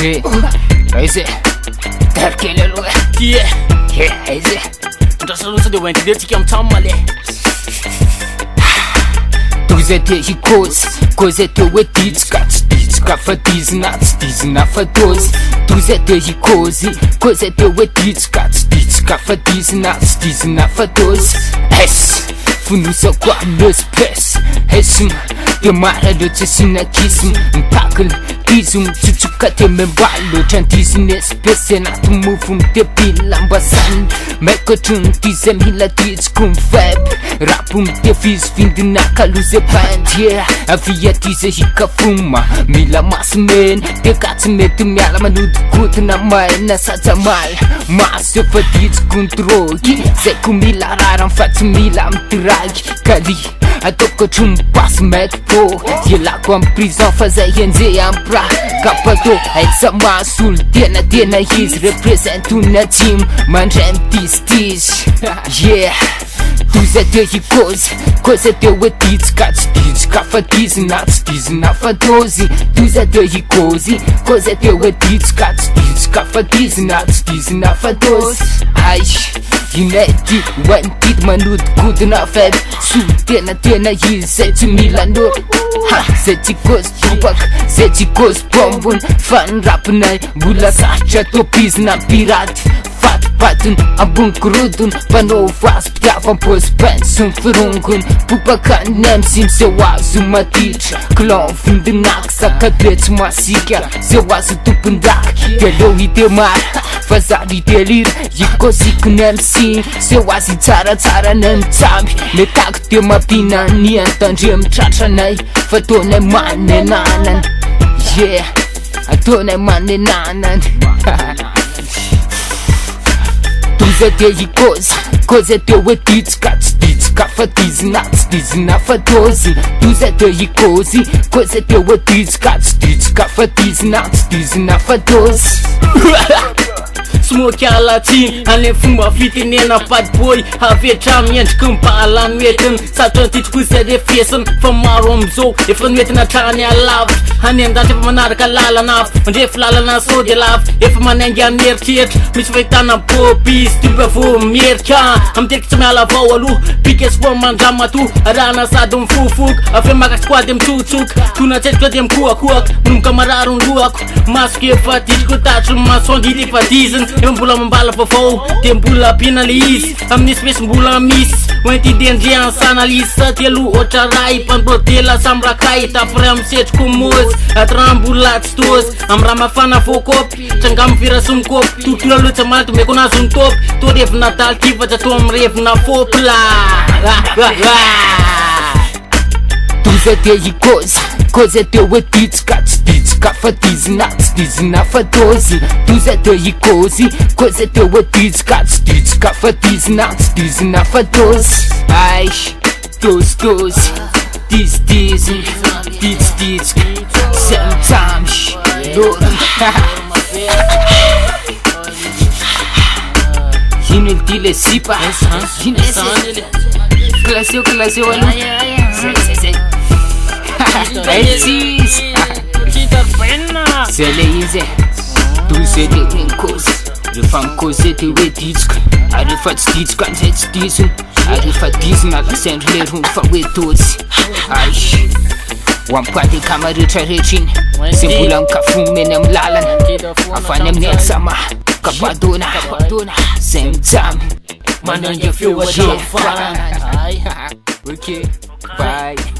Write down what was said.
Aizy tarkely aloha ty aizy andrasa loatra de hoentide tsika amitsamo male toza te hikozy kozy teo hoe ditsika tsy ditsika fa dizina tsy dizina fa tozy toza te hikozy kozy teo hoe ditsika tsy ditsika fa dizina tsy dizina fa tozy es fonosako amin'ny espèce esm de maraleo sinakism mipakily dizy mitsotsoka te membaly loatra andiziny espèce anaty mofo mitebila ambasany maikotry ny dizy mila ditsiko miveby rapo mitefizy vindinaka loze pandy avia dizy hikafoma mila masineny de katsy mety miala manodikotina maina satsamala maso efa ditsiko ntrogy zay ko mila rara mifatsy mila mitiragy kali ataoko hatry mipasy maiky po ielako amy prison fa zay enje ampra kapato aitsa masolo tena izy represente ony atsimo mandray mitizitizy toza teo hikozy kozy teo hoe ditsika tsy ditsika fa dizina tsy dizina fa tozy toza teo hikozy kozy teo hoe ditsika tsy ditsika fa dizina tsy dizina fa tozy ay inety hoantidy manodikodina feby so tena izy zay tsy mila noro zay tsy kozy tobaka zay tsy kozy bombony fa nirapinay mbola sarotra topizina pirate fatipatiny ambony korodony mpanao vazo pitiava mpozipainy sy mifirongony popakany amsiny zay hoazo matitra clan vindinaka sakabetsy masika zay hoazo tompon-draky de leo hite mara fa zary delira ikôzikony amsiny zay hoazy hitsaratsara nay mitsamby metako de mampinany antandre mitratranay fa ataonay manay nanany ataonay manay nanany toza te hikozy kozy teo hoe ditsika tsy ditsika fa dizina tsy dizina fa tozy toza te hikozy kozy teo hoe ditsika tsy ditsika fa dizina tsy dizina fa tozy smoky alatsiny ane fomba fitenena padiboy avetra miendriky mipalany metiny sarotra ntitriko zay refesiny fa maro amizao efa noentina trany alavitra any andatra efa manaraka lalanafo mandrefa lalana sody alavitra efa manaingy ameritreritra misy fahitana popis tyba vo mierika amiterika tsy miala avao aloha pikesy vo mandramato arahana sady mifofoka aveo makasikoa de mitsotsoka tonatsetriko de mikoakoaka mnomboka mararo ny lohako masoko efa titriko tatry masongy efa diziny efa mbola mambala vaovao de mbola pina le izy amin'espèce mbola misy hoentide andriany sanalisy saty aloha ohatra ray mpandrodela samy rakay tapray amisetriko mozy atra mbola tsy tozy amy raha mafana vokopy trangamy virasony kopy totola loatsy maty meko anazy ny topy to revina daly tifatra to amy revina fopy la toza te hikozy kozy teo hoe ditsika tsy ditsika fa dizina tsy dizina fa tozy toza te hikozy kozy teo hoe ditsika tsy ditsika fa dizina tsy dizina fa tozy ay tozy dizy ditsika zay mitsamby lorona ino ely ty le zipa klaseo aloha zay zay le izy tozy le nikozy rehefa mikozy te hoe ditsika ary rehefa tsy ditsika anzay tsy diziny ary rehefa dizina lasaindry le rony fa hoe tozy ay ho ampateka maretraretra iny zay mbola mikafomeny amy lalana afany amin'ny ansama kabadona zay mijamy mananga feo atrafana ok bye